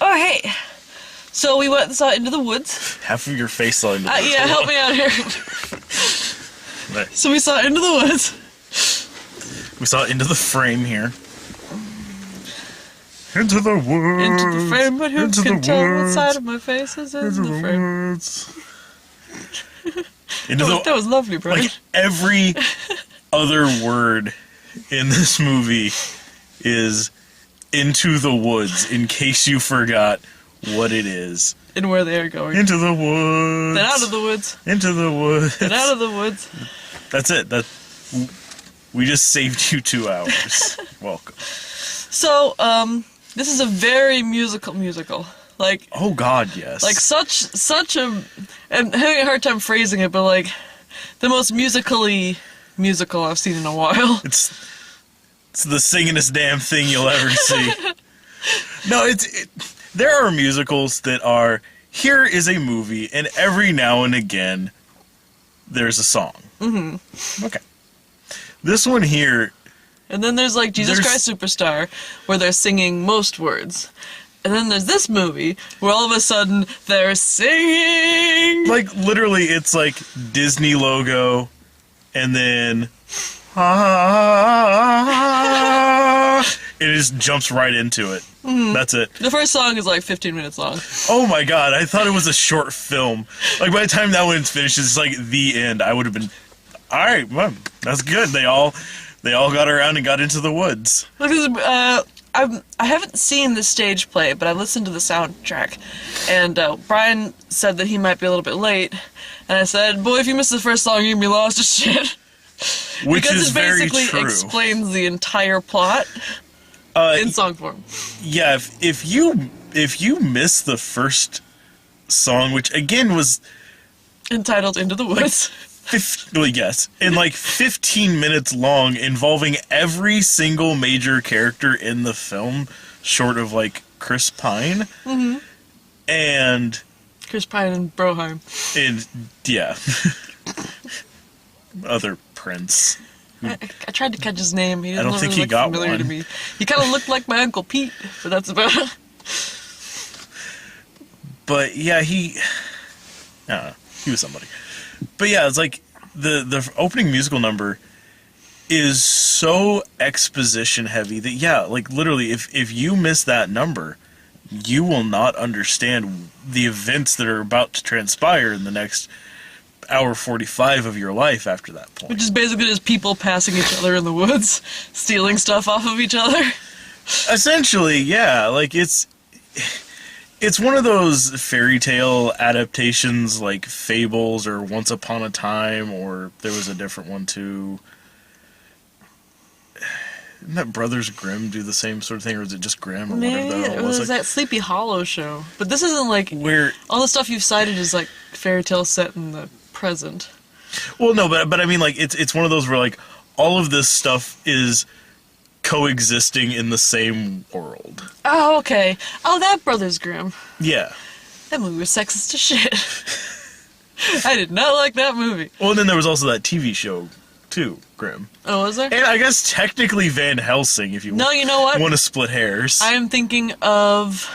Oh, hey. So we went and saw Into the Woods. Half of your face saw Into the Woods. Yeah, help me out here. So we saw Into the Woods. We saw Into the Frame here. Into the woods. Into the frame, but who can tell what side of my face is in the frame? That was lovely, bro. Like, every other word in this movie is into the woods, in case you forgot what it is. And where they are going. Into the woods. Then out of the woods. Into the woods. Then out of the woods. That's it. We just saved you 2 hours. Welcome. So, this is a very musical. Like, oh God, yes. Like such a, I'm having a hard time phrasing it, but like, the most musically musical I've seen in a while. It's the singingest damn thing you'll ever see. No, there are musicals that are, here is a movie, and every now and again, there's a song. Mm-hmm. Okay. This one here... And then there's like Jesus Christ Superstar, where they're singing most words. And then there's this movie, where all of a sudden, they're singing! Like, literally, it's like Disney logo, and then... it just jumps right into it. Mm-hmm. That's it. The first song is like 15 minutes long. Oh my God, I thought it was a short film. Like, by the time that one finishes, it's like the end. I would have been, alright, well, that's good. They all got around and got into the woods. Because, I haven't seen the stage play, but I listened to the soundtrack. And Brian said that he might be a little bit late. And I said, boy, if you miss the first song, you're going to be lost as shit. Which because is very true. Because it basically explains the entire plot in song form. Yeah, if you miss the first song, which again was entitled Into the Woods. Well, yes, and like 15 minutes long, involving every single major character in the film, short of like Chris Pine, mm-hmm. and Chris Pine and Broheim, and yeah, other prince. I tried to catch his name. He didn't I don't think really he got familiar one. to me. He kind of looked like my Uncle Pete, but that's about it. But yeah, he was somebody. But yeah, it's like the opening musical number is so exposition heavy that yeah, like literally if you miss that number, you will not understand the events that are about to transpire in the next hour 45 of your life after that point. Which is basically just people passing each other in the woods, stealing stuff off of each other. Essentially, yeah, like it's one of those fairy tale adaptations like Fables or Once Upon a Time, or there was a different one too. Didn't that Brothers Grimm do the same sort of thing, or is it just Grimm or Maybe whatever the hell it was that Sleepy Hollow show. But this isn't like where all the stuff you've cited is like fairy tale set in the present. Well, no, but I mean like it's one of those where like all of this stuff is coexisting in the same world. Oh, okay. Oh, that Brothers Grimm. Yeah. That movie was sexist as shit. I did not like that movie. Well, and then there was also that TV show, too, Grimm. Oh, was there? And I guess technically Van Helsing, if you No, you know what? want to split hairs. I am thinking of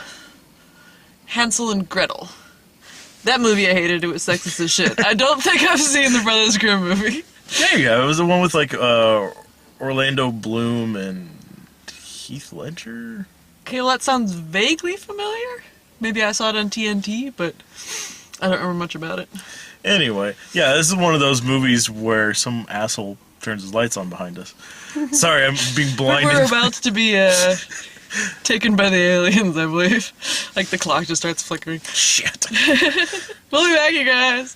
Hansel and Gretel. That movie I hated. It was sexist as shit. I don't think I've seen the Brothers Grimm movie. There you go. It was the one with, like, Orlando Bloom and Heath Ledger. Okay, well, that sounds vaguely familiar. Maybe I saw it on TNT, but I don't remember much about it. Anyway, yeah, this is one of those movies where some asshole turns his lights on behind us. Sorry, I'm being blinded. We're about to be taken by the aliens, I believe. Like the clock just starts flickering. Shit. We'll be back, you guys.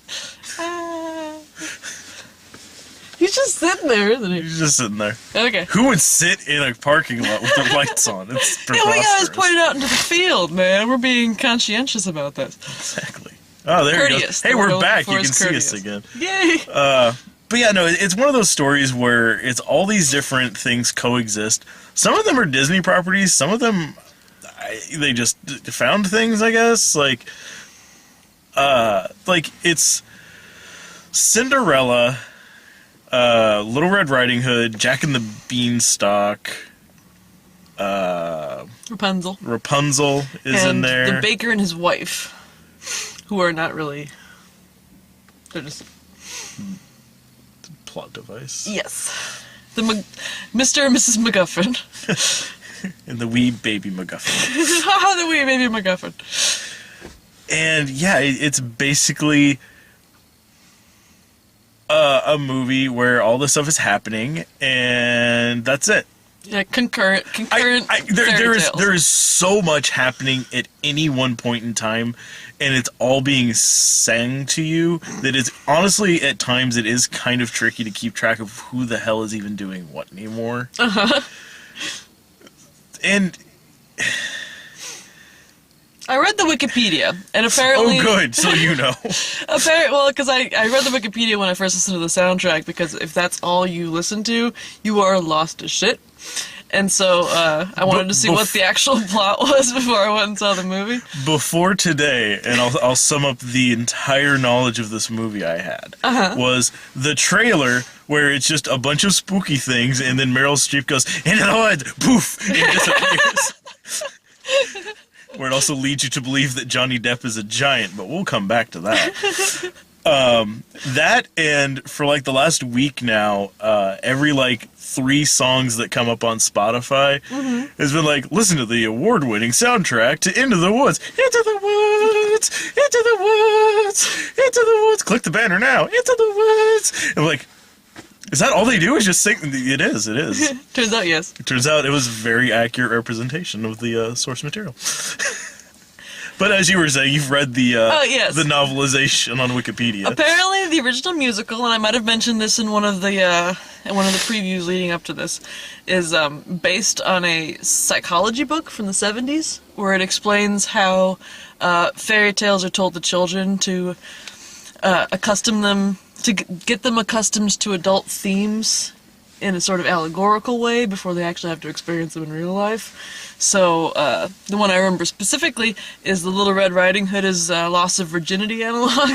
He's just sitting there, isn't he? He's just sitting there. Okay. Who would sit in a parking lot with their lights on? It's preposterous. Yeah, we guys pointed out into the field, man. We're being conscientious about this. Exactly. Oh, there Courteous. you go. Hey, we're back. You can see us again. Yay! But yeah, no, it's one of those stories where it's all these different things coexist. Some of them are Disney properties. Some of them, they just found things, I guess. Like it's Cinderella, Little Red Riding Hood, Jack and the Beanstalk, Rapunzel. Rapunzel is in And there. the baker and his wife, who are not really. They're just. Plot device. Yes. Mr. and Mrs. MacGuffin. And the wee baby MacGuffin. Haha, the wee baby MacGuffin. And yeah, it's basically a movie where all this stuff is happening, and that's it. Yeah, concurrent There is so much happening at any one point in time, and it's all being sang to you that it's honestly at times it is kind of tricky to keep track of who the hell is even doing what anymore. And I read the Wikipedia, and apparently... oh, good, so you know. Well, because I read the Wikipedia when I first listened to the soundtrack, because if that's all you listen to, you are lost as shit. And so I wanted to see what the actual plot was before I went and saw the movie. Before today, and I'll sum up the entire knowledge of this movie I had, was the trailer where it's just a bunch of spooky things, and then Meryl Streep goes, into the woods, poof, and disappears. Where it also leads you to believe that Johnny Depp is a giant, but we'll come back to that. That, and for like the last week now, every like 3 songs that come up on Spotify has been like, listen to the award-winning soundtrack to Into the Woods. Into the woods, into the woods, into the woods. Click the banner now. Into the woods. And like, is that all they do? Is just sing? It is. Turns out, yes. It turns out it was a very accurate representation of the source material. But as you were saying, you've read the yes. the novelization on Wikipedia. Apparently, the original musical, and I might have mentioned this in one of the previews leading up to this, is based on a psychology book from the 70s, where it explains how fairy tales are told to children to accustom them, to get them accustomed to adult themes in a sort of allegorical way before they actually have to experience them in real life. So the one I remember specifically is the Little Red Riding Hood is loss of virginity analog.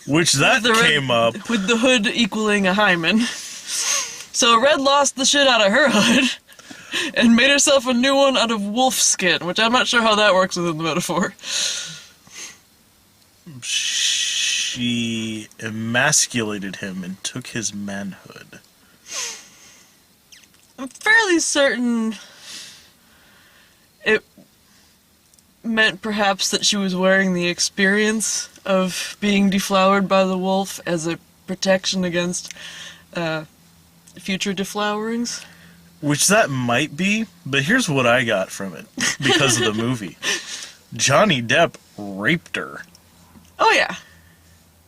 Which that came up. With the hood equaling a hymen. So Red lost the shit out of her hood and made herself a new one out of wolf skin, which I'm not sure how that works within the metaphor. She emasculated him and took his manhood. I'm fairly certain it meant perhaps that she was wearing the experience of being deflowered by the wolf as a protection against future deflowerings. Which that might be, but here's what I got from it because of the movie. Johnny Depp raped her. Oh, yeah.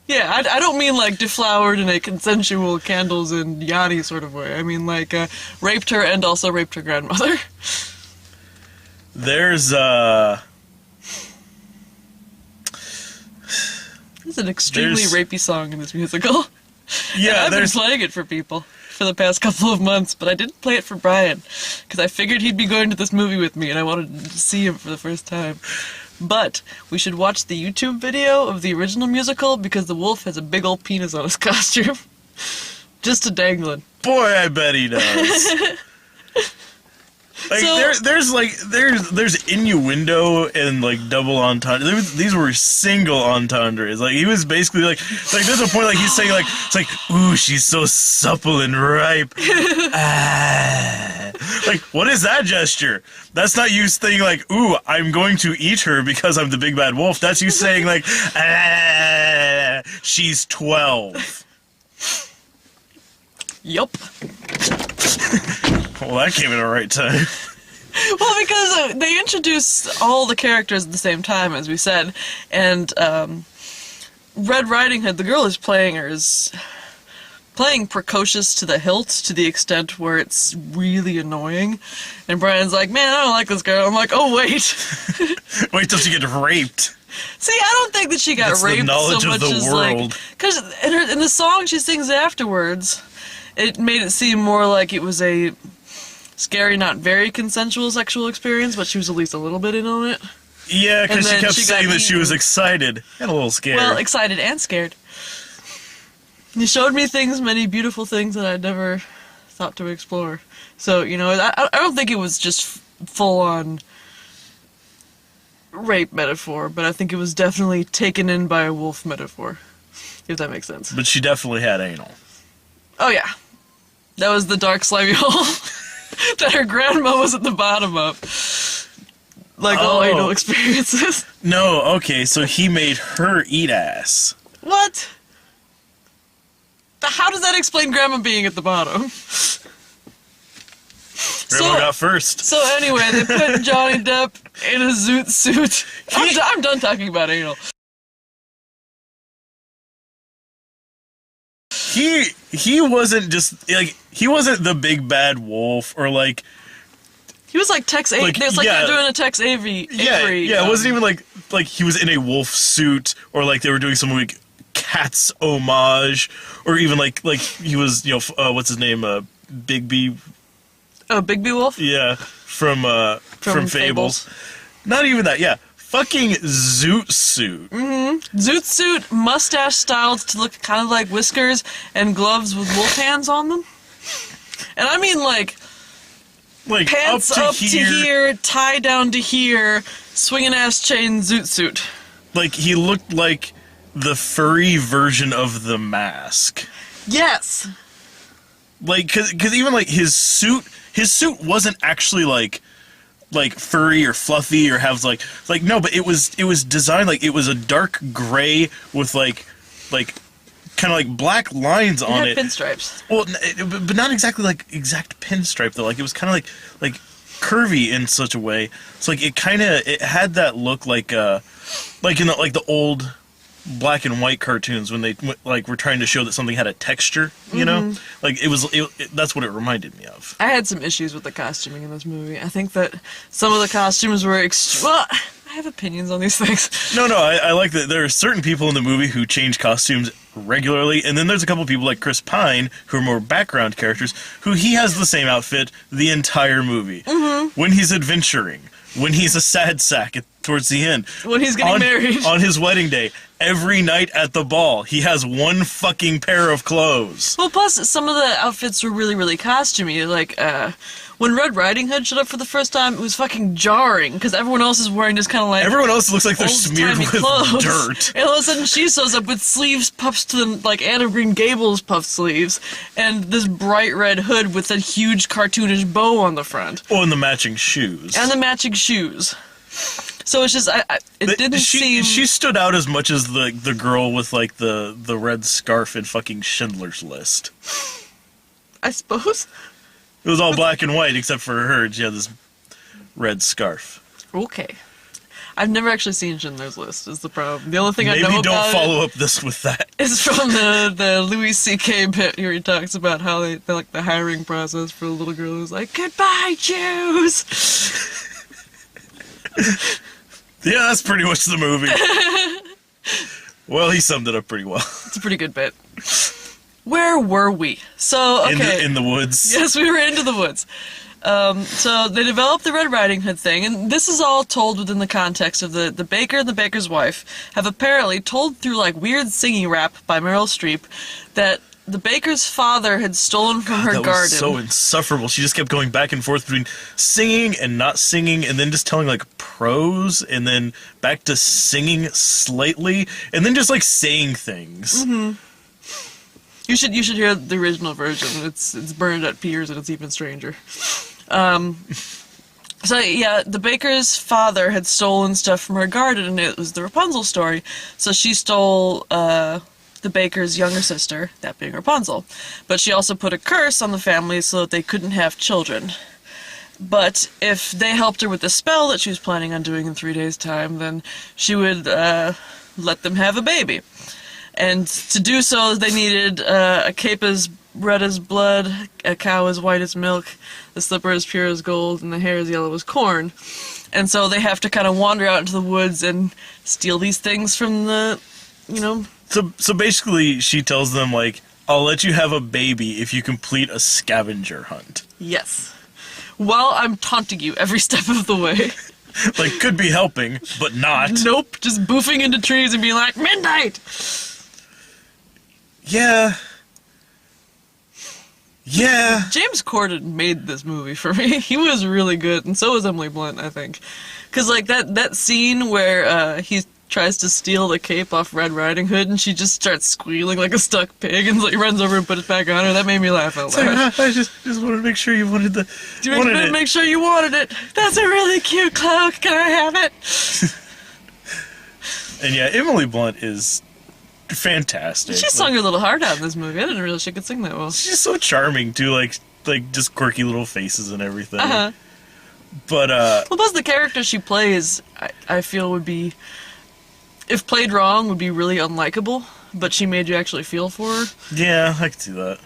Yeah, I don't mean like deflowered in a consensual candles and Yanni sort of way. I mean like raped her and also raped her grandmother. There's There's an extremely rapey song in this musical. Yeah, I've been playing it for people for the past couple of months, but I didn't play it for Brian because I figured he'd be going to this movie with me and I wanted to see him for the first time. But we should watch the YouTube video of the original musical because the wolf has a big old penis on his costume. Just a dangling. Boy, I bet he does. Like So- there's innuendo and like double entendre. These were single entendres. Like he was basically like there's a point like he's saying like it's like ooh she's so supple and ripe. Ah. Like what is that gesture? That's not you saying like ooh I'm going to eat her because I'm the big bad wolf. That's you saying like ah she's 12. Yup. Well, that came at the right time. Well, because they introduce all the characters at the same time, as we said, and Red Riding Hood, the girl who's playing her, is playing precocious to the hilt, to the extent where it's really annoying. And Brian's like, man, I don't like this girl. I'm like, oh, wait. Wait till she gets raped. See, I don't think that she got That's the raped knowledge so of much the as world. like... Because in the song she sings afterwards, it made it seem more like it was a scary, not very consensual sexual experience, but she was at least a little bit in on it. Yeah, because And she then kept she saying got that she was eaten. excited and a little scared. Well, excited and scared. You showed me things, many beautiful things that I'd never thought to explore. So, you know, I don't think it was just full-on rape metaphor, but I think it was definitely taken in by a wolf metaphor, if that makes sense. But she definitely had anal. Oh yeah, that was the dark slimy hole that her grandma was at the bottom of. Like all anal experiences. No, okay, so he made her eat ass. What? How does that explain grandma being at the bottom? Grandma got first. So anyway, they put Johnny Depp in a zoot suit. I'm done talking about anal. He wasn't just like he wasn't the big bad wolf or like he was like Tex Avery. It's like they're doing a Tex Avery. Yeah, it wasn't even like he was in a wolf suit or like they were doing some like Cats homage or even like he was what's his name Bigby. Oh, Bigby Wolf. Yeah, from Fables. Not even that. Yeah. Fucking zoot suit. Mm-hmm. Zoot suit, mustache styled to look kind of like whiskers, and gloves with wolf hands on them. And I mean like pants up to here, tie down to here, swinging ass chain zoot suit. Like he looked like the furry version of The Mask. Yes. Like, cause even like his suit wasn't actually like furry or fluffy or has like no, but it was designed like it was a dark gray with like kind of like black lines on it. Pinstripes. Well, but not exactly like exact pinstripe though. Like it was kind of like curvy in such a way. It's like it had that look like in the old black and white cartoons when they like were trying to show that something had a texture, you know? Like that's what it reminded me of. I had some issues with the costuming in this movie. I think that some of the costumes were well, I have opinions on these things. No, I like that there are certain people in the movie who change costumes regularly, and then there's a couple of people like Chris Pine who are more background characters who he has the same outfit the entire movie. When he's adventuring, when he's a sad sack towards the end, when he's getting married, on his wedding day, every night at the ball, he has one fucking pair of clothes. Well, plus some of the outfits were really, really costumey. Like when Red Riding Hood showed up for the first time, it was fucking jarring because everyone else is wearing just kind of like everyone else looks like they're smeared with clothes. Dirt. And all of a sudden, she shows up with sleeves puffed to them like Anne of Green Gables puffed sleeves, and this bright red hood with a huge cartoonish bow on the front. Oh, and the matching shoes. And the matching shoes. So it's just, it didn't seem... She stood out as much as the girl with, like, the red scarf in fucking Schindler's List. I suppose. It was all black and white, except for her. She had this red scarf. Okay. I've never actually seen Schindler's List, is the problem. The only thing I know about Maybe don't follow up this with that. Is from the Louis C.K. bit where he talks about how they like the hiring process for a little girl who's like, "Goodbye, Jews!" Yeah, that's pretty much the movie. Well, he summed it up pretty well. It's a pretty good bit. Where were we? So, okay. In the woods. Yes, we were into the woods. So they developed the Red Riding Hood thing, and this is all told within the context of the baker and the baker's wife have apparently told through like weird singing rap by Meryl Streep that the baker's father had stolen from her garden. That was so insufferable. She just kept going back and forth between singing and not singing, and then just telling like prose, and then back to singing slightly, and then just like saying things. Mm-hmm. You should hear the original version. It's Bernadette Peters, and it's even stranger. So yeah, the baker's father had stolen stuff from her garden, and it was the Rapunzel story. So she stole the baker's younger sister, that being Rapunzel. But she also put a curse on the family so that they couldn't have children. But if they helped her with the spell that she was planning on doing in 3 days' time, then she would let them have a baby. And to do so, they needed a cape as red as blood, a cow as white as milk, the slipper as pure as gold, and the hair as yellow as corn. And so they have to kind of wander out into the woods and steal these things from the, So basically, she tells them, like, I'll let you have a baby if you complete a scavenger hunt. Yes. While I'm taunting you every step of the way. Like, could be helping, but not. Nope, just boofing into trees and being like, midnight! Yeah. Yeah. James Corden made this movie for me. He was really good, and so was Emily Blunt, I think. Because, like, that scene where he tries to steal the cape off Red Riding Hood, and she just starts squealing like a stuck pig, and like runs over and puts it back on her. That made me laugh out loud. I just wanted to make sure you wanted the. Do you want to make sure you wanted it? That's a really cute cloak. Can I have it? And yeah, Emily Blunt is fantastic. She sung her little heart out in this movie. I didn't realize she could sing that well. She's so charming too, like just quirky little faces and everything. Uh-huh. But Well, plus the character she plays, I feel would be, if played wrong, would be really unlikable. But she made you actually feel for her. yeah, I can see that.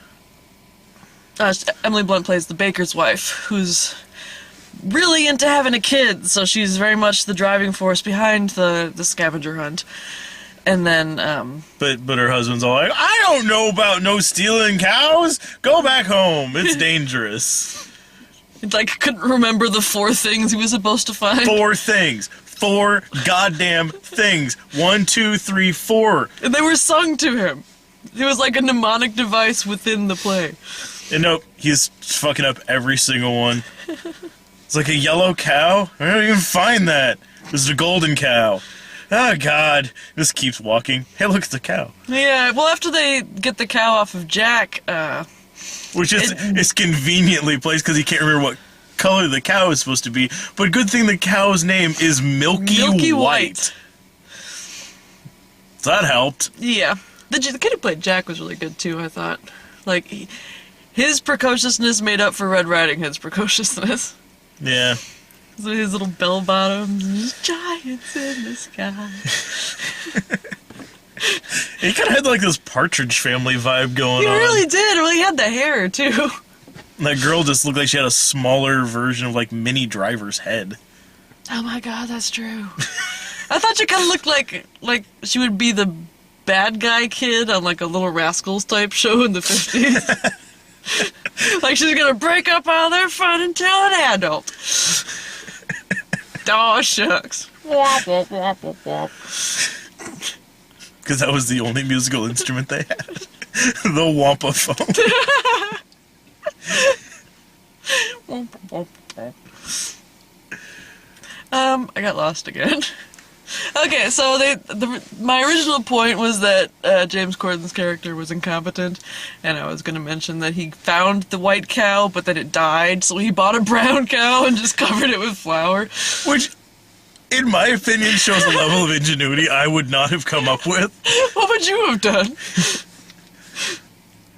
Emily Blunt plays the baker's wife, who's really into having a kid, so she's very much the driving force behind the scavenger hunt. And then, But her husband's all like, I don't know about no stealing cows. Go back home. It's dangerous. like, couldn't remember the 4 things he was supposed to find. 4 things. 4 goddamn things. 1, 2, 3, 4. And they were sung to him. It was like a mnemonic device within the play. And nope, he's fucking up every single one. It's like a yellow cow. I don't even find that. This is a golden cow. Oh God, this keeps walking. Hey, look, it's a cow. Yeah, well, after they get the cow off of Jack, Which is it's conveniently placed because he can't remember what color the cow is supposed to be. But good thing the cow's name is Milky White. So that helped. Yeah. The kid who played Jack was really good, too, I thought. Like, his precociousness made up for Red Riding Hood's precociousness. Yeah. So his little bell bottoms and his giants in the sky. He kind of had like this Partridge Family vibe going He on. really did. Well, he had the hair, too. That girl just looked like she had a smaller version of like Minnie Driver's head. Oh my god, that's true. I thought she kind of looked like she would be the bad guy kid on like a Little Rascals type show in the 50s. Like she's gonna break up all their fun and tell an adult. Aw, shucks. Womp, womp, womp, womp, womp. Because that was the only musical instrument they had. The Wampa phone. Womp, womp, womp. I got lost again. Okay, so my original point was that James Corden's character was incompetent, and I was going to mention that he found the white cow, but then it died, so he bought a brown cow and just covered it with flour. Which, in my opinion, shows a level of ingenuity I would not have come up with. What would you have done?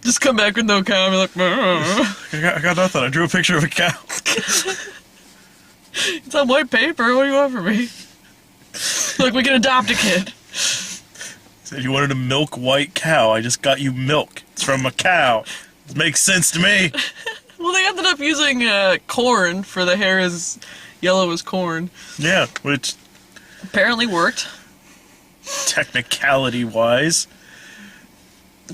Just come back with no cow and be like, I got nothing. I drew a picture of a cow. it's on white paper, what do you want from me? Look, we can adopt a kid. Said you wanted a milk white cow. I just got you milk. It's from a cow. It makes sense to me. Well, they ended up using corn for the hair as yellow as corn. Yeah, which Apparently worked. technicality-wise.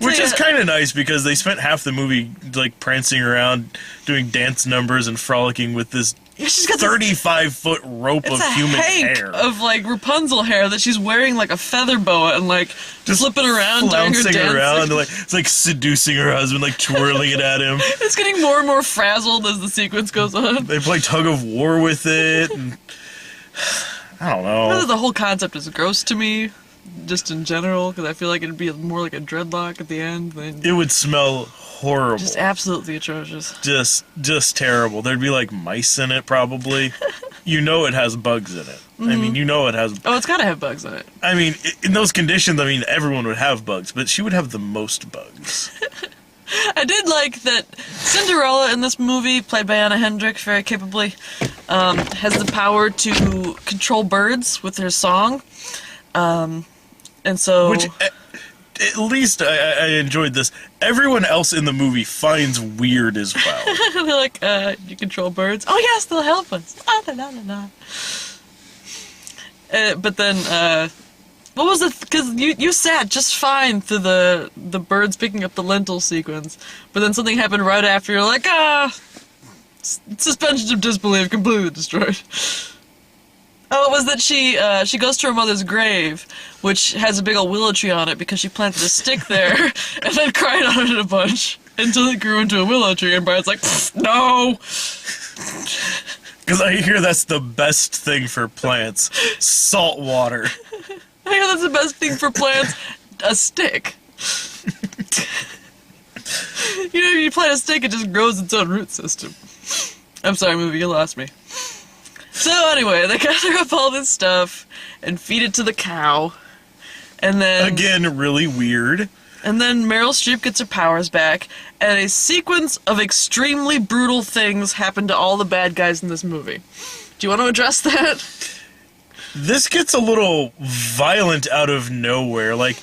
Which is kind of nice because they spent half the movie like prancing around, doing dance numbers and frolicking with this Yeah, she's got 35-foot rope of human hank hair. of like Rapunzel hair that she's wearing like a feather boa and like just flipping around during her flouncing dance. around, like it's like seducing her husband, like twirling it at him. It's getting more and more frazzled as the sequence goes on. They play tug of war with it. And, I don't know. The whole concept is gross to me, just in general, because I feel like it'd be more like a dreadlock at the end than It would smell horrible. just absolutely atrocious. Just terrible. There'd be like mice in it probably. You know it has bugs in it. I mean, you know it has. Oh, it's gotta have bugs in it. I mean, in those conditions, I mean, everyone would have bugs, but she would have the most bugs. I did like that Cinderella in this movie, played by Anna Kendrick very capably, has the power to control birds with her song. And so... Which, at least I enjoyed this. Everyone else in the movie finds weird as well. they're like, you control birds? Oh yes, they'll help us. Ah, la, la, la, la. But then, what was it? Because you sat just fine through the birds picking up the lentil sequence, but then something happened right after. You're like, suspension of disbelief completely destroyed. Oh, it was that she goes to her mother's grave, which has a big old willow tree on it because she planted a stick there and then cried on it a bunch. until it grew into a willow tree, and Brian's like, no! Because I hear that's the best thing for plants. Salt water. I hear that's the best thing for plants. A stick. You know, if you plant a stick, it just grows its own root system. I'm sorry, movie, you lost me. So anyway, they gather up all this stuff and feed it to the cow. And then... Again, really weird. And then Meryl Streep gets her powers back, and a sequence of extremely brutal things happen to all the bad guys in this movie. Do you want to address that? This gets a little violent out of nowhere. Like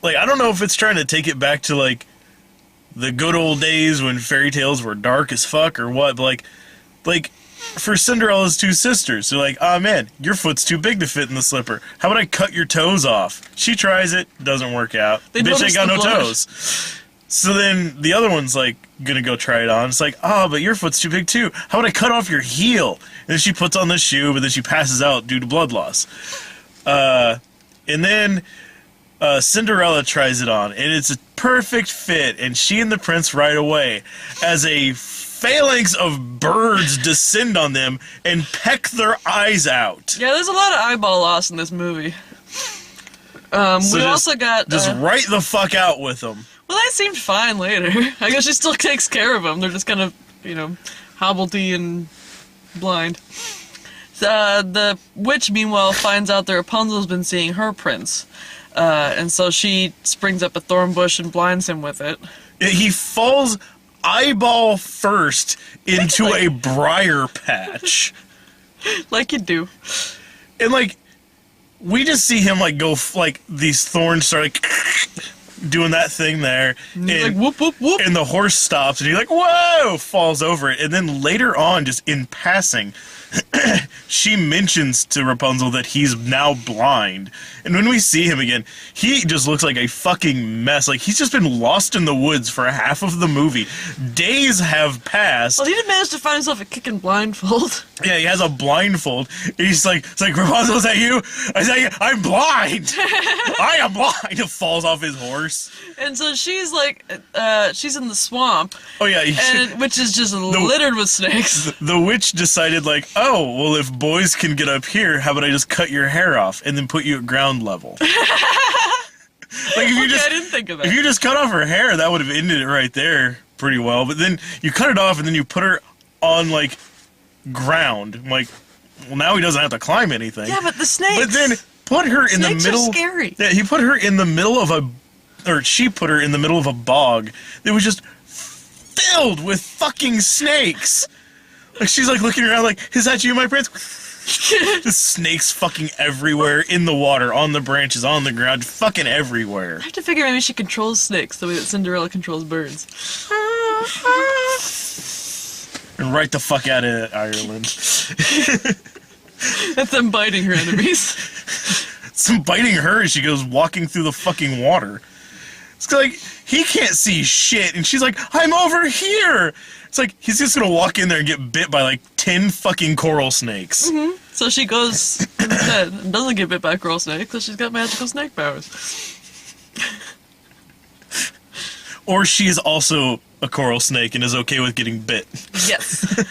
I don't know if it's trying to take it back to, like, the good old days when fairy tales were dark as fuck or what, but like for Cinderella's two sisters, they're like, oh man, your foot's too big to fit in the slipper. How about I cut your toes off? She tries it, doesn't work out. Bitch ain't got no toes. So then the other one's like, gonna go try it on. It's like, oh, but your foot's too big too. How about I cut off your heel? And then she puts on the shoe, but then she passes out due to blood loss. And then Cinderella tries it on, and it's a perfect fit, and she and the prince right away as a phalanx of birds descend on them and peck their eyes out. Yeah, there's a lot of eyeball loss in this movie. We also got... Just right the fuck out with them. Well, that seemed fine later. I guess she still takes care of them. They're just kind of, hobblety and blind. The witch, meanwhile, finds out that Rapunzel's been seeing her prince. And so she springs up a thorn bush and blinds him with it. He falls eyeball first into a briar patch. Like you do. And, like, we just see him, like, go, like, these thorns start, like, doing that thing there. And he's like, whoop, whoop, whoop. And the horse stops, and he's like, whoa, falls over it. And then later on, just in passing, she mentions to Rapunzel that he's now blind. And when we see him again, he just looks like a fucking mess. Like, he's just been lost in the woods for half of the movie. Days have passed. Well, he did manage to find himself a kicking blindfold. Yeah, he has a blindfold. He's like, it's like, Rapunzel, is that you? I say, I'm blind. I am blind. It falls off his horse. And so she's like, she's in the swamp. Oh, yeah. Which is just littered with snakes. The witch decided, like, oh, well, if boys can get up here, how about I just cut your hair off and then put you at ground level? Like, if you I didn't think of that. If you just cut off her hair, that would have ended it right there pretty well. But then you cut it off and then you put her on, like, ground. I'm like, well, now he doesn't have to climb anything. Yeah, but the snakes. But then put her in the middle. Snakes are scary. Yeah, he put her in the middle of she put her in the middle of a bog that was just filled with fucking snakes. Like, she's like looking around like, is that you, my prince? Just snakes fucking everywhere, in the water, on the branches, on the ground, fucking everywhere. I have to figure maybe she controls snakes the way that Cinderella controls birds. And right the fuck out of Ireland. That's them biting her enemies. Some biting her as she goes walking through the fucking water. It's like, he can't see shit, and she's like, I'm over here! It's like, he's just gonna walk in there and get bit by like 10 fucking coral snakes. Mm-hmm. So she goes instead and doesn't get bit by a coral snake because she's got magical snake powers. Or she is also a coral snake and is okay with getting bit. Yes.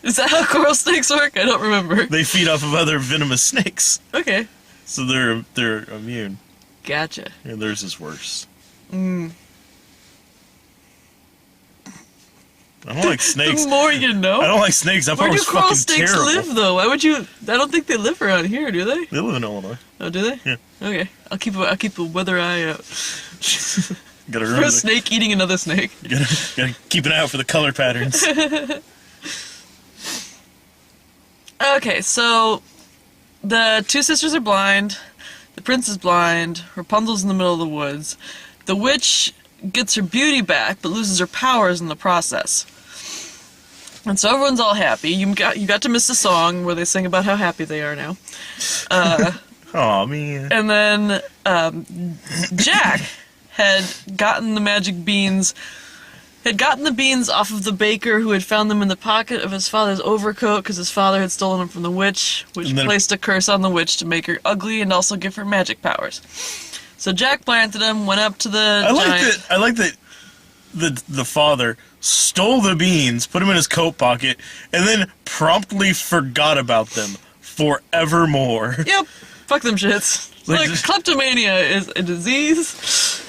Is that how coral snakes work? I don't remember. They feed off of other venomous snakes. Okay. So they're immune. Gotcha. Yeah, theirs is worse. Mm. I don't like snakes. The more you know. I don't like snakes. That part Where do was coral fucking snakes terrible. live, though? Why would you? I don't think they live around here, do they? They live in Illinois. Oh, do they? Yeah. Okay. I'll keep a weather eye out Gotta for remember. a snake eating another snake. Gotta keep an eye out for the color patterns. Okay, so the two sisters are blind. The prince is blind. Rapunzel's in the middle of the woods. The witch gets her beauty back, but loses her powers in the process. And so everyone's all happy. You got to miss the song where they sing about how happy they are now. Aw, man. And then Jack had gotten the magic beans, had gotten the beans off of the baker who had found them in the pocket of his father's overcoat because his father had stolen them from the witch, which placed a curse on the witch to make her ugly and also give her magic powers. So Jack planted them, went up to the giant. I like that the father stole the beans, put them in his coat pocket, and then promptly forgot about them forevermore. Yep. Fuck them shits. Like, Like, kleptomania is a disease.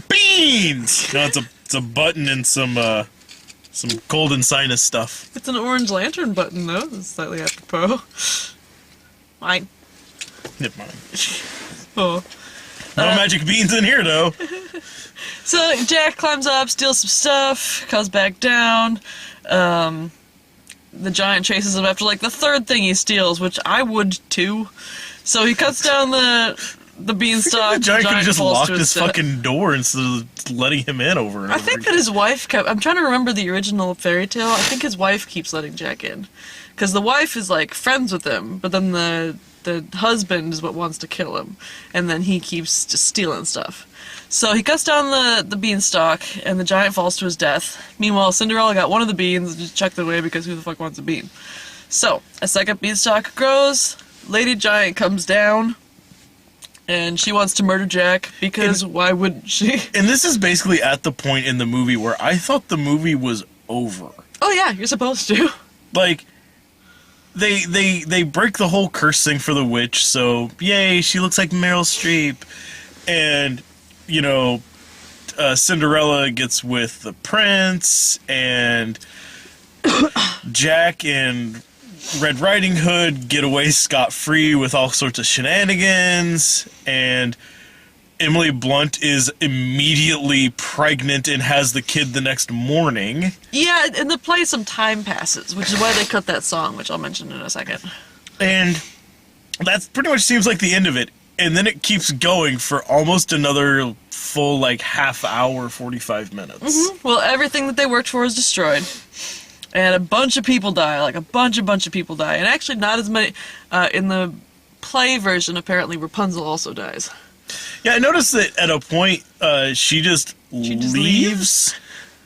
Beans! No, it's a button and some golden sinus stuff. It's an orange lantern button, though. It's slightly apropos. Fine. Never mind. Oh. No magic beans in here, though. So Jack climbs up, steals some stuff, comes back down. The giant chases him after like the third thing he steals, which I would too. So he cuts down the beanstalk. The giant could have just falls locked to his death. fucking door instead of letting him in over and I over think that again. his wife kept. I'm trying to remember the original fairy tale. I think his wife keeps letting Jack in, because the wife is like friends with him, but then the husband is what wants to kill him, and then he keeps just stealing stuff. So he cuts down the beanstalk, and the giant falls to his death. Meanwhile, Cinderella got one of the beans and just chucked it away because who the fuck wants a bean? So a second beanstalk grows. Lady Giant comes down, and she wants to murder Jack because why wouldn't she? And this is basically at the point in the movie where I thought the movie was over. Oh yeah, you're supposed to. Like, they break the whole curse thing for the witch, so yay, she looks like Meryl Streep. And, you know, Cinderella gets with the prince, and Jack and Red Riding Hood get away scot-free with all sorts of shenanigans, and Emily Blunt is immediately pregnant and has the kid the next morning. Yeah, in the play some time passes, which is why they cut that song, which I'll mention in a second. And that pretty much seems like the end of it. And then it keeps going for almost another full, like, half hour, 45 minutes. Well, everything that they worked for is destroyed. And a bunch of people die, like a bunch of people die. And actually not as many, in the play version, apparently Rapunzel also dies. Yeah, I noticed that at a point, she just leaves,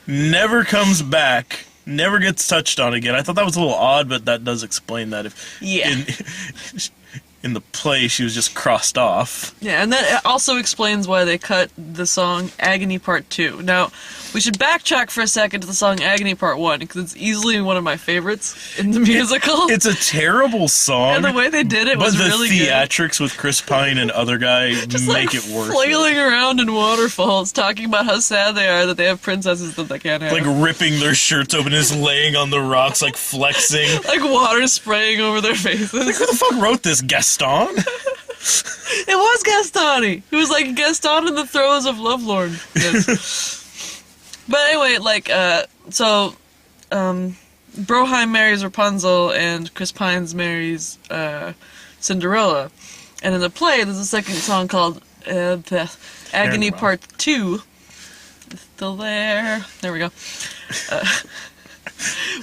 never comes back, never gets touched on again. I thought that was a little odd, but that does explain that. Yeah. In the play, she was just crossed off. Yeah, and that also explains why they cut the song Agony Part 2. Now, we should backtrack for a second to the song Agony Part 1, because it's easily one of my favorites in the musical. It's a terrible song. And the way they did it was really good. But the theatrics with Chris Pine and other guy Just make like it worse. flailing around in waterfalls, talking about how sad they are that they have princesses that they can't have. Like ripping their shirts open, just laying on the rocks, like flexing. Like water spraying over their faces. Like, who the fuck wrote this, Gaston? It was Gaston. He was like Gaston in the throes of Lovelorn. Yes. But anyway, like, Broheim marries Rapunzel and Chris Pines marries Cinderella. And in the play, there's a second song called Agony Part 2. Still there. There we go.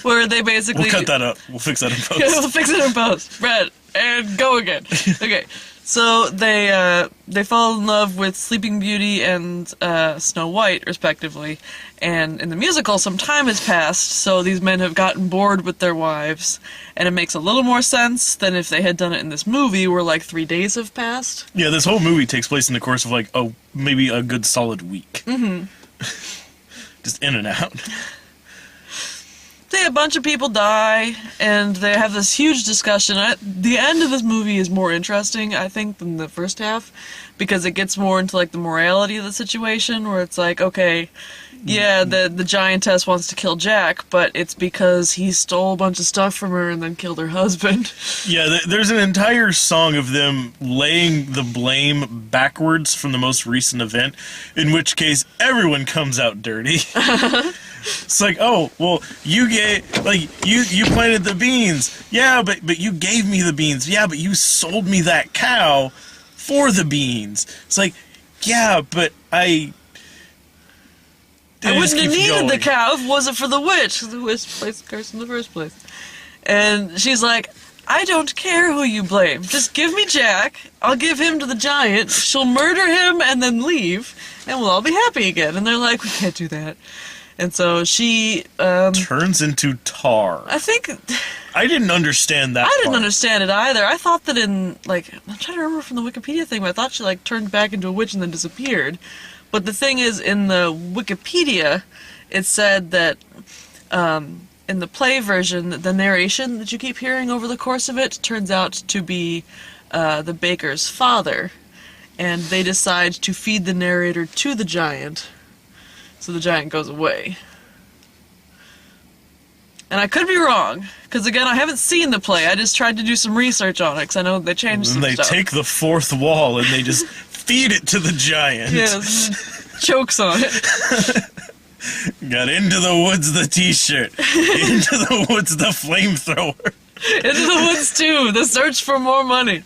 Where they basically... We'll cut that up. We'll fix that in post. We'll fix it in post. Brett, and go again. Okay, so they fall in love with Sleeping Beauty and Snow White, respectively. And in the musical, some time has passed, so these men have gotten bored with their wives. And it makes a little more sense than if they had done it in this movie, where like 3 days have passed. Yeah, this whole movie takes place in the course of like, maybe a good solid week. Mm-hmm. Just in and out. A bunch of people die, and they have this huge discussion. The end of this movie is more interesting, I think, than the first half, because it gets more into like the morality of the situation, where it's like, okay, yeah, the giantess wants to kill Jack, but it's because he stole a bunch of stuff from her and then killed her husband. Yeah, there's an entire song of them laying the blame backwards from the most recent event, in which case everyone comes out dirty. It's like, oh, well, you planted the beans. Yeah, but you gave me the beans. Yeah, but you sold me that cow for the beans. It's like, yeah, but I wouldn't have needed the cow if it wasn't for the witch. The witch placed the curse in the first place. And she's like, I don't care who you blame. Just give me Jack. I'll give him to the giant. She'll murder him and then leave, and we'll all be happy again. And they're like, we can't do that. And so she turns into tar. I think I didn't understand that. I didn't part. understand it either. I thought that in like I'm trying to remember from the Wikipedia thing, but I thought she like turned back into a witch and then disappeared. But the thing is, in the Wikipedia, it said that in the play version, the narration that you keep hearing over the course of it turns out to be the baker's father. And they decide to feed the narrator to the giant, so the giant goes away. And I could be wrong, because again, I haven't seen the play. I just tried to do some research on it, because I know they changed some And they stuff. take the fourth wall and they just feed it to the giant. Yes, chokes on it. Got Into the Woods the t-shirt. Into the Woods the flamethrower. Into the Woods 2, the search for more money.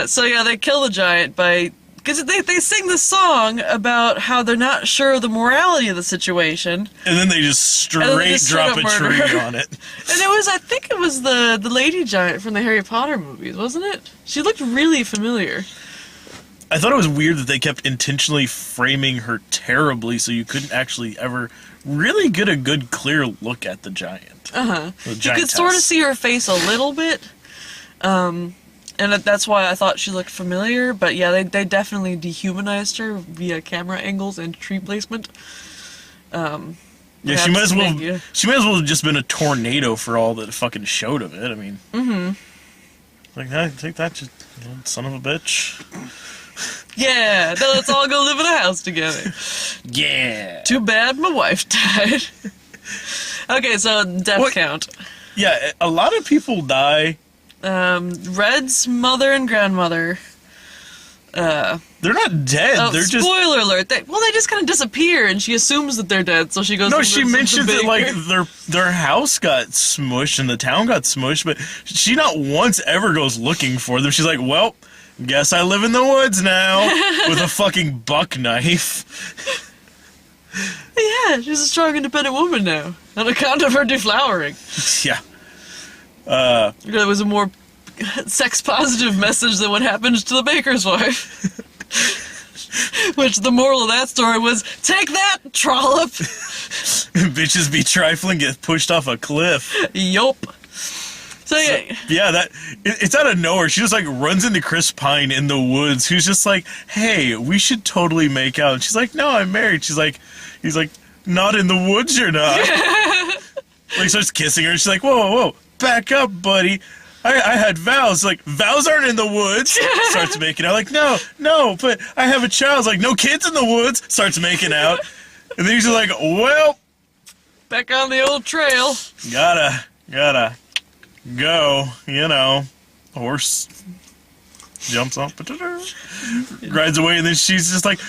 So yeah, they kill the giant by... Because they sing the song about how they're not sure of the morality of the situation. And then they just straight drop a murder tree her. on it. And I think it was the lady giant from the Harry Potter movies, wasn't it? She looked really familiar. I thought it was weird that they kept intentionally framing her terribly so you couldn't actually ever really get a good, clear look at the giant. Uh-huh. The You giantess. could sort of see her face a little bit. And that's why I thought she looked familiar. But yeah, they definitely dehumanized her via camera angles and tree placement. Yeah, Perhaps she might as well. make you- She might as well have just been a tornado for all that fucking showed of it. I mean, like, hey, take that, you little son of a bitch. Yeah, now let's all go live in a house together. Yeah. Too bad my wife died. Okay, so death What? count. Yeah, a lot of people die. Red's mother and grandmother. They're not dead. Oh, They're just. spoiler alert! They just kind of disappear, and she assumes that they're dead. So she goes. No, and she lives with the mentions that like baker. their house got smushed and the town got smushed, but she not once ever goes looking for them. She's like, well, guess I live in the woods now with a fucking buck knife. Yeah, she's a strong, independent woman now, on account of her deflowering. Yeah. It was a more sex-positive message than what happened to the baker's wife. Which the moral of that story was, take that, trollop! Bitches be trifling, get pushed off a cliff. Yup. So yeah, Yeah, it's out of nowhere. She just like runs into Chris Pine in the woods, who's just like, "Hey, we should totally make out." And she's like, "No, I'm married." He's like, "Not in the woods, you're not." Like starts kissing her. She's like, "Whoa, whoa, whoa, back up, buddy. I had vows." Like, vows aren't in the woods. Starts making out. Like, no, but I have a child. It's like, no kids in the woods. Starts making out, and then he's just like, "Well, back on the old trail. gotta go, you know." Horse jumps off, rides away, and then she's just like,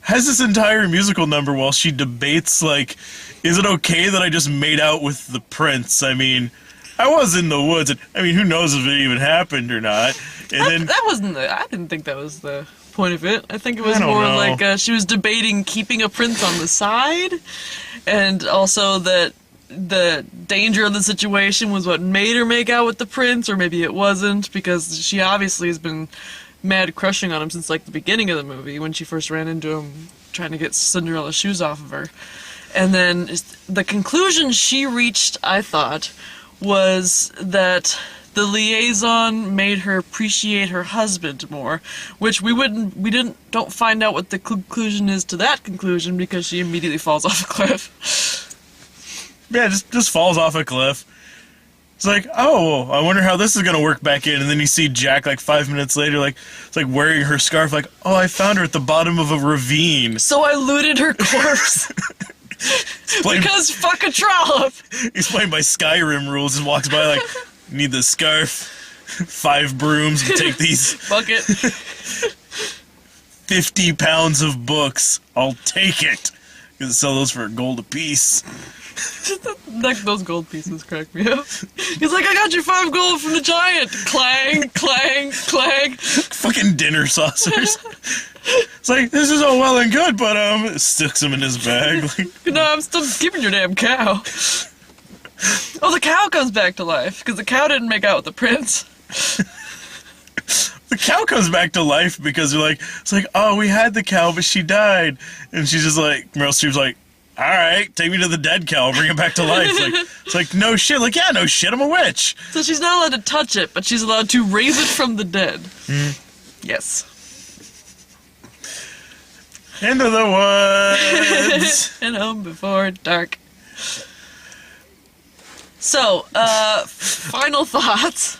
has this entire musical number while she debates, like, is it okay that I just made out with the prince? I mean, I was in the woods, and I mean, who knows if it even happened or not? And then That wasn't I didn't think that was the point of it. I think it was I don't more know. like she was debating keeping a prince on the side, and also that the danger of the situation was what made her make out with the prince, or maybe it wasn't, because she obviously has been mad crushing on him since like the beginning of the movie when she first ran into him trying to get Cinderella's shoes off of her. And then the conclusion she reached, I thought, was that the liaison made her appreciate her husband more, which don't find out what the conclusion is to that conclusion because she immediately falls off a cliff. yeah, just falls off a cliff. It's like, oh, I wonder how this is gonna work back in. And then you see Jack like 5 minutes later, like it's like wearing her scarf. Like, oh, I found her at the bottom of a ravine. So I looted her corpse. Playing, Because fuck a trollop. he's playing by Skyrim rules. Just walks by like, need the scarf, 5 brooms, and take these Bucket. 50 pounds of books. I'll take it. Gonna sell those for a gold apiece. Like those gold pieces crack me up. He's like, I got you 5 gold from the giant. Clang, clang, clang. Fucking dinner saucers. It's like, this is all well and good, but sticks them in his bag. Like, No, I'm still keeping your damn cow. Oh, the cow comes back to life because the cow didn't make out with the prince. the cow comes back to life because they're like, it's like, oh, we had the cow, but she died. And she's just like, Meryl Streep's like, all right, take me to the dead cow, bring it back to life. Like, it's like, no shit. Like, yeah, no shit, I'm a witch. So she's not allowed to touch it, but she's allowed to raise it from the dead. Yes. Into the woods. And home before dark. So, final thoughts.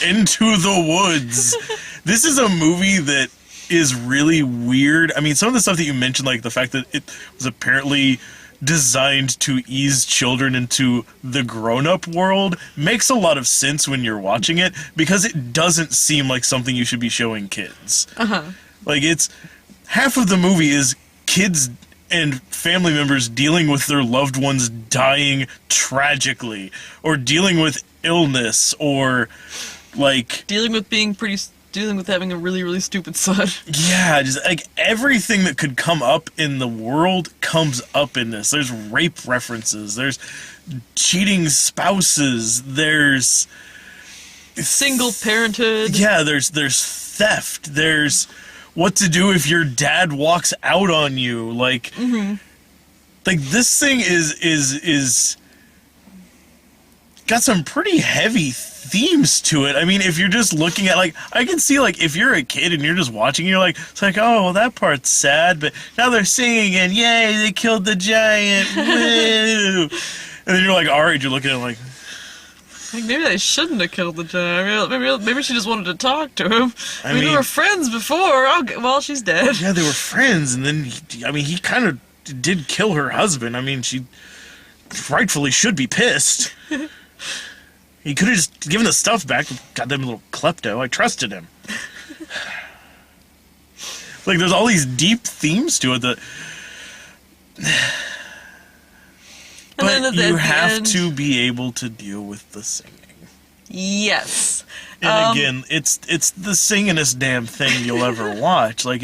Into the Woods. This is a movie that is really weird. I mean, some of the stuff that you mentioned, like the fact that it was apparently designed to ease children into the grown-up world, makes a lot of sense when you're watching it, because it doesn't seem like something you should be showing kids. Like, it's half of the movie is kids and family members dealing with their loved ones dying tragically, or dealing with illness, or like Dealing with having a really, really stupid son. yeah, just like everything that could come up in the world comes up in this. There's rape references, there's cheating spouses, there's Single parenthood. yeah, there's theft, there's what to do if your dad walks out on you, like like this thing is got some pretty heavy themes to it. I mean, if you're just looking at, like, I can see, like, if you're a kid and you're just watching, you're like, it's like, oh, well, that part's sad, but now they're singing and yay, they killed the giant, woo. And then you're like, our age, you're looking at it like, Like, maybe they shouldn't have killed the giant. Maybe she just wanted to talk to him. I mean, they were friends before. Well, she's dead. yeah, they were friends, and then, he kind of did kill her husband. I mean, she rightfully should be pissed. He could have just given the stuff back. Goddamn little klepto. I trusted him. Like, there's all these deep themes to it that... But you have to be able to deal with the singing. Yes. And again, it's the singingest damn thing you'll ever watch. Like,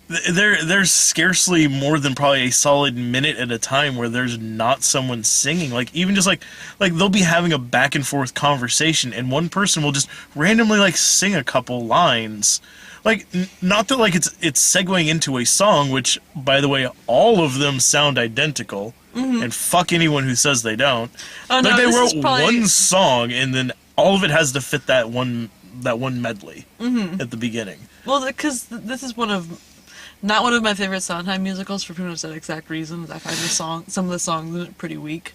there's scarcely more than probably a solid minute at a time where there's not someone singing. Like, even just like they'll be having a back and forth conversation and one person will just randomly like sing a couple lines. Like, not that like it's segueing into a song, which, by the way, all of them sound identical, and fuck anyone who says they don't. Oh, like, no, they this wrote one song and then all of it has to fit that one medley at the beginning. Well, because this is not one of my favorite Sondheim musicals for pretty much that exact reason. I find some of the songs in it pretty weak.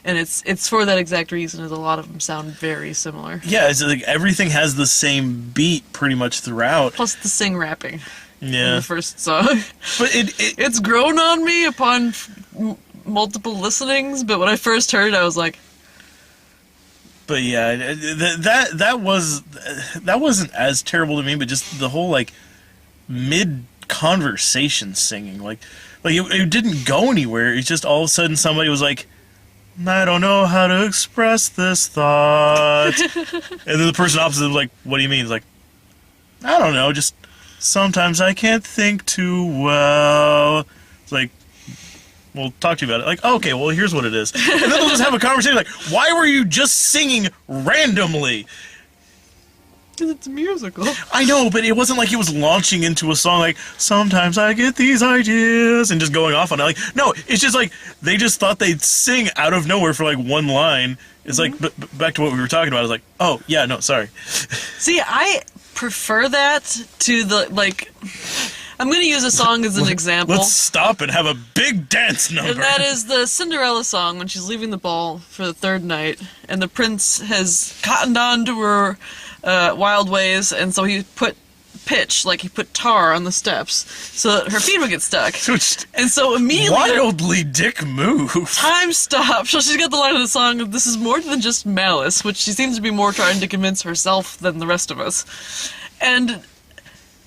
And it's for that exact reason, as a lot of them sound very similar. Yeah, it's like everything has the same beat pretty much throughout. Plus the sing-rapping in Yeah. the first song. But It's grown on me upon multiple listenings, but when I first heard it, I was like... But yeah, that wasn't as terrible to me, but just the whole, like, mid-conversation singing. Like it didn't go anywhere. It's just all of a sudden somebody was like, I don't know how to express this thought. And then the person opposite was like, what do you mean? It's like, I don't know, just sometimes I can't think too well. It's like, we'll talk to you about it. Like, okay, well, here's what it is. And then they'll just have a conversation like, why were you just singing randomly? Because it's a musical. I know, but it wasn't like he was launching into a song like, sometimes I get these ideas, and just going off on it. Like, no, it's just like, they just thought they'd sing out of nowhere for like one line. It's like, but back to what we were talking about, I was like, oh, yeah, no, sorry. See, I prefer that to the, like... I'm going to use a song as an example. Let's stop and have a big dance number. And that is the Cinderella song when she's leaving the ball for the third night, and the prince has cottoned on to her wild ways, and so he put pitch, like he put tar on the steps, so that her feet would get stuck. And so immediately... Wildly dick move. Time stops. So she's got the line of the song of, this is more than just malice, which she seems to be more trying to convince herself than the rest of us. And...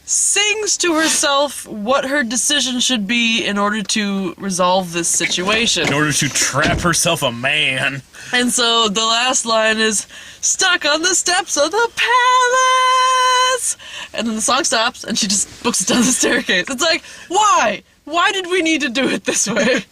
sings to herself what her decision should be in order to resolve this situation. In order to trap herself a man. And so the last line is, stuck on the steps of the palace! And then the song stops, and she just books it down the staircase. It's like, why? Why did we need to do it this way?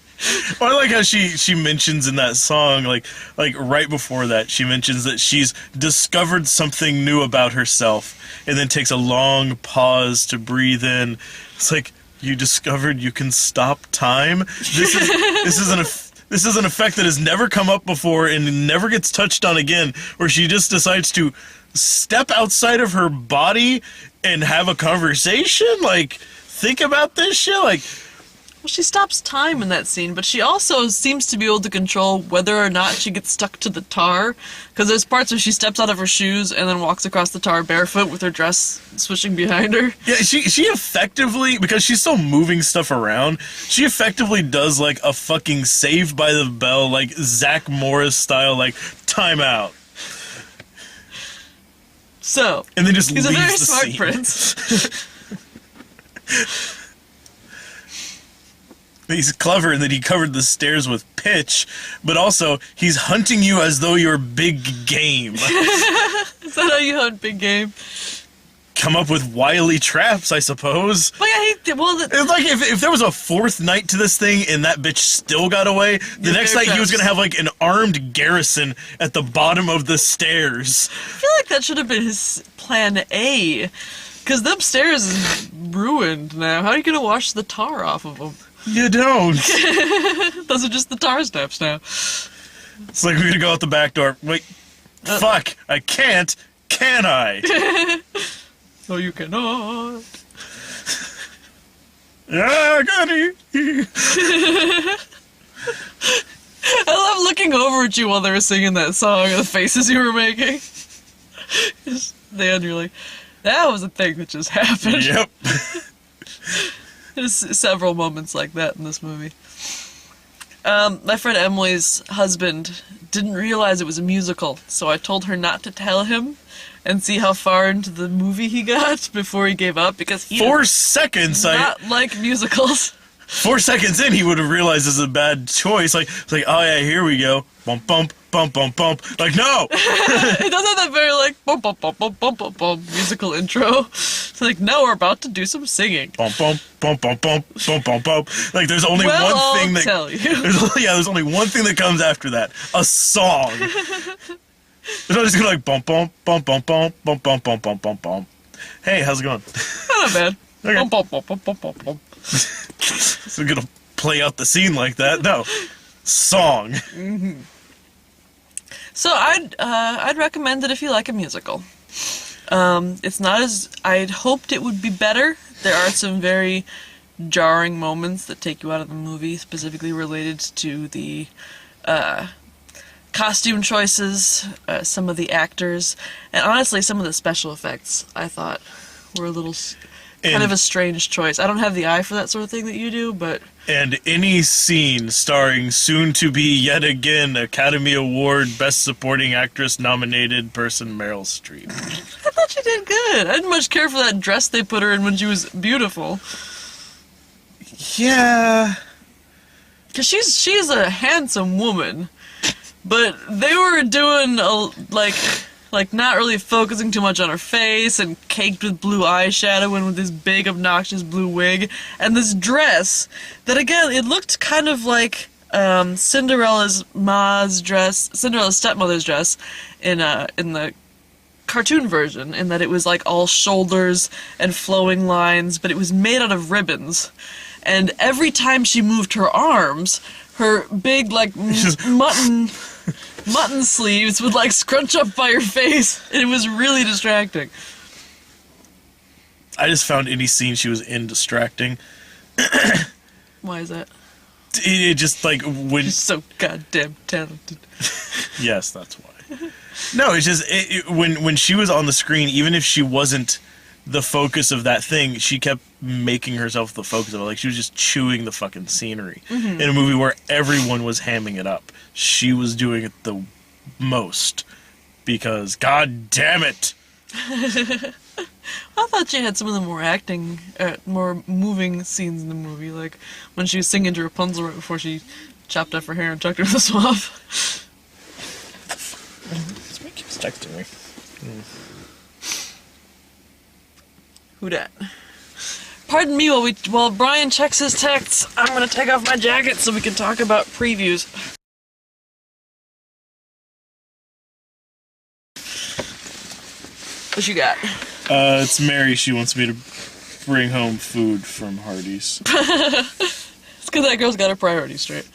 Well, I like how she mentions in that song, like right before that, she mentions that she's discovered something new about herself, and then takes a long pause to breathe in. It's like, you discovered you can stop time? This is an effect that has never come up before and never gets touched on again, where she just decides to step outside of her body and have a conversation? Like, think about this shit? Like, Well, she stops time in that scene, but she also seems to be able to control whether or not she gets stuck to the tar. Because there's parts where she steps out of her shoes and then walks across the tar barefoot with her dress swishing behind her. yeah, she effectively, because she's still moving stuff around, she effectively does like a fucking Saved by the Bell, like Zach Morris style, like timeout, So, and then just he's a leaves very the smart scene. prince. He's clever in that he covered the stairs with pitch, but also he's hunting you as though you're big game. Is that how you hunt big game? Come up with wily traps, I suppose. Well, yeah, It's like if there was a fourth night to this thing and that bitch still got away, the next night he was gonna have like an armed garrison at the bottom of the stairs. I feel like that should have been his plan A. Because the upstairs is ruined now. How are you going to wash the tar off of them? You don't. Those are just the tar steps now. It's like we're gonna go out the back door. Wait, fuck, I can't. Can I? No, you cannot. Ah, Gunny. I love looking over at you while they were singing that song and the faces you were making. Then you're like, that was a thing that just happened. Yep. There's several moments like that in this movie. My friend Emily's husband didn't realize it was a musical, so I told her not to tell him and see how far into the movie he got before he gave up, because he 4 did seconds. not like musicals. 4 seconds in, he would have realized this is a bad choice. Like, it's like, oh yeah, here we go. Bump, bump, bump, bump, bump. Like, no. It does have that very like bum bum bum bum bum bum bum musical intro. It's like, now we're about to do some singing. Bump, bump, bump, bump, bump, bump, bump, bump. Like, there's only Well, one thing I'll that. tell you. There's only one thing that comes after that. A song. It's not just gonna like bump, bump, bump, bump, bump, bump, bump, bump, bump, bump, bump. Hey, how's it going? Not bad. Okay. Bum bum bum bum bum bum bum. So we're gonna play out the scene like that? No. Song. So I'd recommend it if you like a musical. It's not as I'd hoped it would be better. There are some very jarring moments that take you out of the movie, specifically related to the costume choices, some of the actors, and honestly, some of the special effects I thought were a little kind of a strange choice. I don't have the eye for that sort of thing that you do, but... And any scene starring soon-to-be yet again Academy Award Best Supporting Actress nominated person Meryl Streep. I thought she did good. I didn't much care for that dress they put her in when she was beautiful. Yeah. Because she's a handsome woman, but they were doing like not really focusing too much on her face and caked with blue eyeshadow and with this big obnoxious blue wig and this dress that, again, it looked kind of like Cinderella's stepmother's dress in the cartoon version, in that it was like all shoulders and flowing lines, but it was made out of ribbons. And every time she moved her arms, her big like mutton sleeves would like scrunch up by her face. It was really distracting. I just found any scene she was in distracting. Why is that? It just like when She's so goddamn talented. yes, that's why. No, it's just when she was on the screen, even if she wasn't the focus of that thing, she kept making herself the focus of it. Like, she was just chewing the fucking scenery. In a movie where everyone was hamming it up, she was doing it the most. Because, god damn it! I thought she had some of the more moving scenes in the movie, like when she was singing to Rapunzel right before she chopped off her hair and chucked her in the swamp. Somebody keeps texting me. Who dat? Pardon me while Brian checks his texts. I'm gonna take off my jacket so we can talk about previews. What you got? It's Mary. She wants me to bring home food from Hardee's. It's because that girl's got her priorities straight.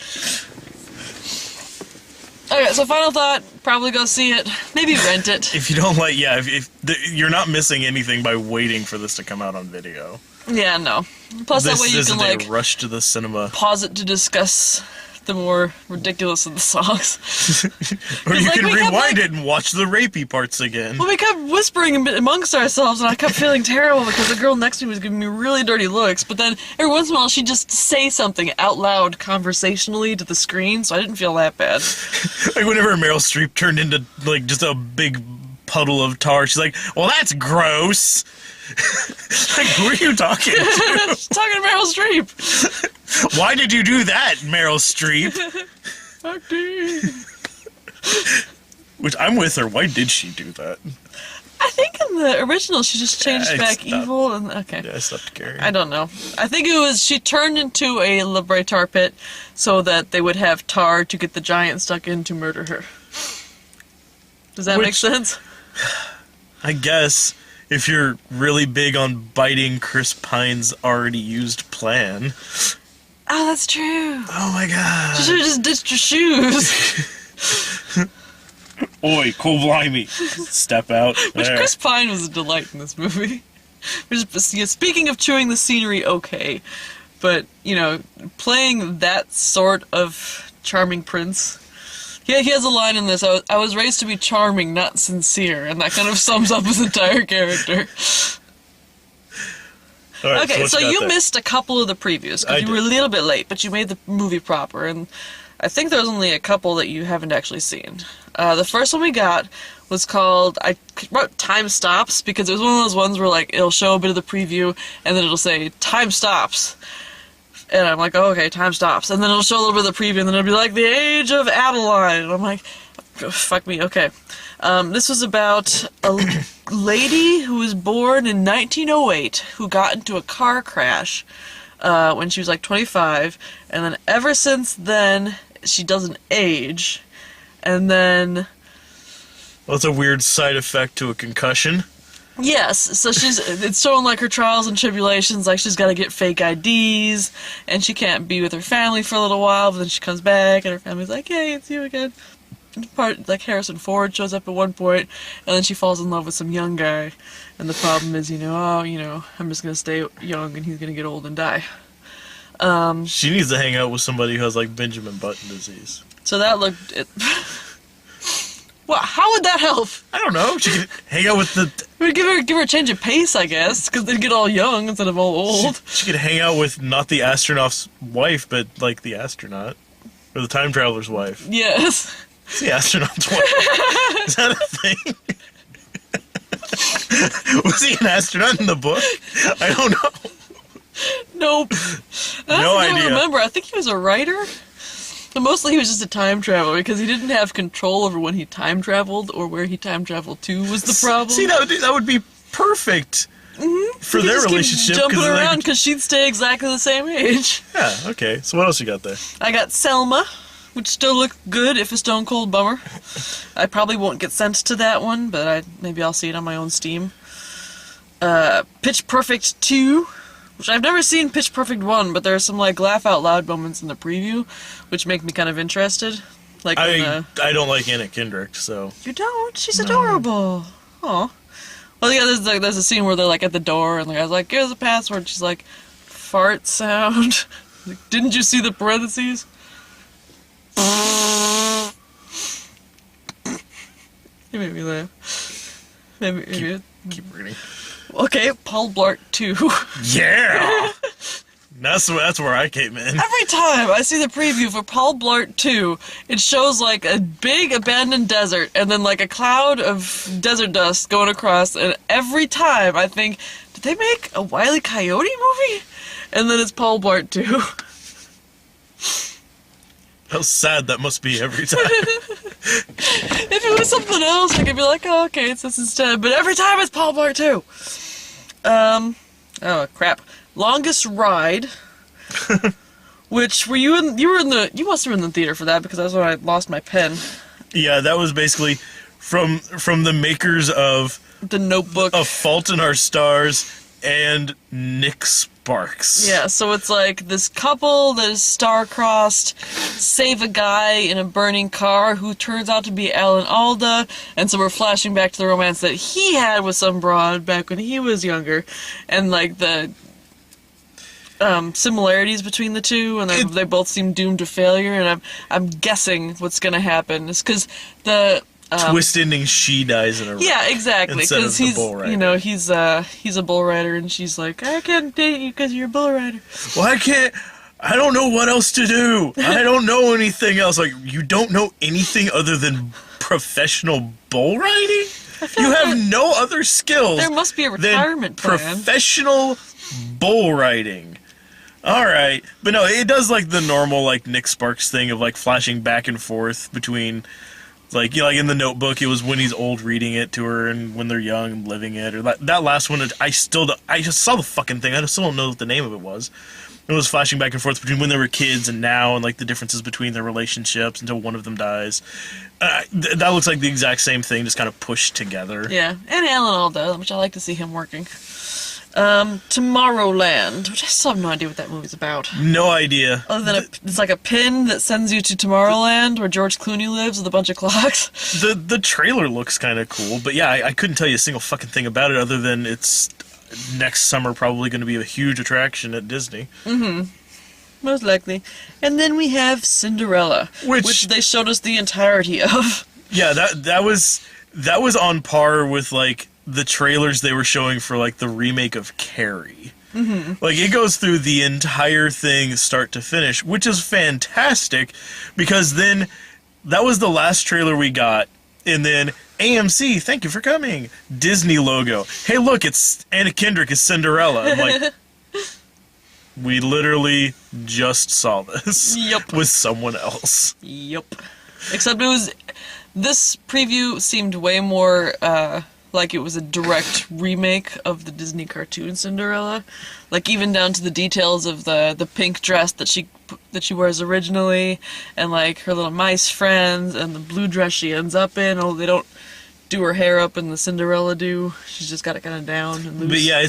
Okay, so final thought, probably go see it. Maybe rent it. If you don't like, if you're not missing anything by waiting for this to come out on video. Yeah, no. Plus, that way you isn't can, like, a rush to the cinema. pause it to discuss the more ridiculous of the songs. Or you like, can we kept, rewind like- it and watch the rapey parts again. Well, we kept whispering amongst ourselves, and I kept feeling terrible because the girl next to me was giving me really dirty looks. But then every once in a while, she'd just say something out loud conversationally to the screen, so I didn't feel that bad. Like whenever Meryl Streep turned into like just a big puddle of tar, she's like, "Well, that's gross." Like, who are you talking to? She's talking to Meryl Streep. Why did you do that, Meryl Streep? Which I'm with her. Why did she do that? I think in the original, she just changed I back stopped. evil, and okay. Yeah, I stopped caring. I don't know. I think it was she turned into a Libre tar pit so that they would have tar to get the giant stuck in to murder her. Does that make Which- sense? I guess if you're really big on biting Chris Pine's already used plan. Oh, that's true. Oh my god. She should have just ditched her shoes. Oi, cool blimey. Step out. Which There. Chris Pine was a delight in this movie. Yeah, speaking of chewing the scenery, okay. But, you know, playing that sort of charming prince. Yeah, he has a line in this. I was raised to be charming, not sincere, and that kind of sums up his entire character. All right, Okay, what so got you there? missed a couple of the previews I because you were a did. little bit late, but you made the movie proper, and I think there's only a couple that you haven't actually seen. The first one we got was called, I wrote Time Stops because it was one of those ones where like it'll show a bit of the preview and then it'll say Time Stops. And I'm like, oh, okay, time stops. And then it'll show a little bit of the preview, and then it'll be like, The Age of Adeline. And I'm like, oh, fuck me, okay. This was about a lady who was born in 1908 who got into a car crash when she was like 25. And then ever since then, she doesn't age. And then... Well, it's a weird side effect to a concussion. Yes, so it's showing like her trials and tribulations, like she's got to get fake IDs, and she can't be with her family for a little while, but then she comes back, and her family's like, hey, it's you again. And like Harrison Ford shows up at one point, and then she falls in love with some young guy, and the problem is, I'm just going to stay young, and he's going to get old and die. She needs to hang out with somebody who has like Benjamin Button disease. So that looked... Well, how would that help? I don't know. She could hang out with the. It would give her a change of pace, I guess, because they'd get all young instead of all old. She could hang out with not the astronaut's wife, but like the astronaut or the time traveler's wife. Yes. It's the astronaut's wife. Is that a thing? Was he an astronaut in the book? I don't know. Nope. No I don't idea. remember. I think he was a writer. But mostly he was just a time traveler because he didn't have control over when he time traveled or where he time traveled to was the problem. See, that would be perfect for He their just kept relationship. jumping 'cause, like, around because she'd stay exactly the same age. yeah. Okay. So what else you got there? I got Selma, which still looked good if a stone cold bummer. I probably won't get sent to that one, but maybe I'll see it on my own Steam. Pitch Perfect 2. Which I've never seen Pitch Perfect 1, but there are some like laugh out loud moments in the preview, which make me kind of interested. Like when, I don't like Anna Kendrick, so you don't? She's adorable. Aw. Well, yeah, there's a scene where they're like at the door, and the guy's like, "Here's the password." She's like, "Fart sound." Like, didn't you see the parentheses? You made me laugh. Maybe. keep reading. Okay, Paul Blart 2. Yeah. That's where I came in. Every time I see the preview for Paul Blart 2, it shows like a big abandoned desert and then like a cloud of desert dust going across, and every time I think, did they make a Wile E. Coyote movie? And then it's Paul Blart 2. How sad that must be every time. If it was something else, I could be like, oh, okay, it's this instead. But every time it's Paul Blart 2. Oh crap. Longest Ride. Which were you you must have been in the theater for that because that's when I lost my pen. Yeah, that was basically from the makers of The Notebook. A Fault in Our Stars and Nick Sparks. Yeah, so it's like this couple that is star-crossed save a guy in a burning car who turns out to be Alan Alda, and so we're flashing back to the romance that he had with some broad back when he was younger, and like the similarities between the two, and they both seem doomed to failure. And I'm guessing what's gonna happen is because the twist ending, she dies in a yeah, exactly, instead of because the he's bull rider. you know he's a bull rider, and she's like, I can't date you because you're a bull rider. Well, I don't know what else to do. I don't know anything else. Like, you don't know anything other than professional bull riding? You have no other skills. There must be a retirement than plan. Professional bull riding. All right. But no, it does like the normal like Nick Sparks thing of like flashing back and forth between like, you know, like in The Notebook, it was when he's old reading it to her and when they're young and living it. Or that last one, I just saw the fucking thing. I still don't know what the name of it was. It was flashing back and forth between when they were kids and now, and like the differences between their relationships until one of them dies. That looks like the exact same thing, just kind of pushed together. Yeah, and Alan Alda, which I like to see him working. Tomorrowland, which I still have no idea what that movie's about. No idea. Other than it's like a pin that sends you to Tomorrowland, where George Clooney lives with a bunch of clocks. The trailer looks kind of cool, but yeah, I couldn't tell you a single fucking thing about it other than it's next summer probably going to be a huge attraction at Disney. Mm-hmm. Most likely. And then we have Cinderella, which they showed us the entirety of. Yeah, that was on par with like the trailers they were showing for like the remake of Carrie. Mm-hmm. Like, it goes through the entire thing start to finish, which is fantastic because then that was the last trailer we got, and then AMC, thank you for coming. Disney logo. Hey, look, it's Anna Kendrick as Cinderella. I'm like, we literally just saw this. Yep. With someone else. Yep. Except this preview seemed way more like it was a direct remake of the Disney cartoon Cinderella. Like, even down to the details of the pink dress that she wears originally, and like her little mice friends, and the blue dress she ends up in. Oh, they don't do her hair up in the Cinderella do. She's just got it kind of down and loose. But yeah,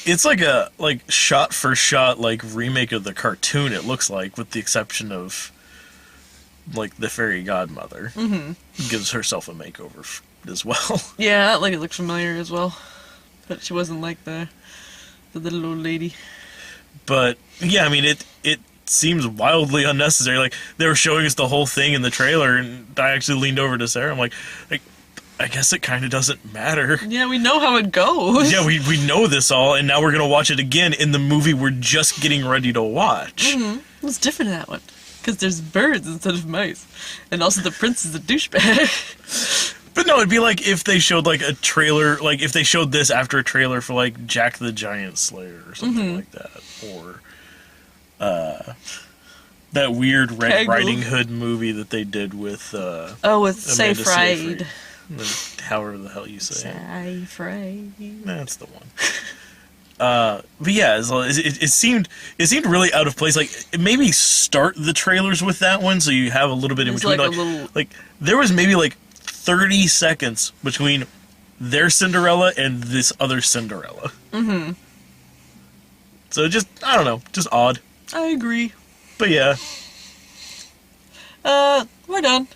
it's like a shot for shot like remake of the cartoon. It looks like, with the exception of like the fairy godmother gives herself a makeover as well. Yeah, that lady looked familiar as well, but she wasn't like the little old lady. But yeah, I mean, it seems wildly unnecessary. Like, they were showing us the whole thing in the trailer, and I actually leaned over to Sarah. I'm like, I guess it kind of doesn't matter. Yeah, we know how it goes. Yeah, we know this all, and now we're going to watch it again in the movie we're just getting ready to watch. Mm-hmm. It's different in that one, because there's birds instead of mice. And also the prince is a douchebag. But no, it'd be like if they showed like a trailer, like if they showed this after a trailer for like Jack the Giant Slayer or something like that. Or that weird Red Peggle. Riding Hood movie that they did with with Amanda Seyfried. However the hell you say it. Seyfried. That's the one. But yeah, it seemed really out of place. Like, maybe start the trailers with that one so you have a little bit in between. Like there was maybe like 30 seconds between their Cinderella and this other Cinderella. Mm-hmm. So just, I don't know, just odd. I agree. But yeah. We're done.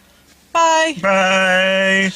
Bye. Bye.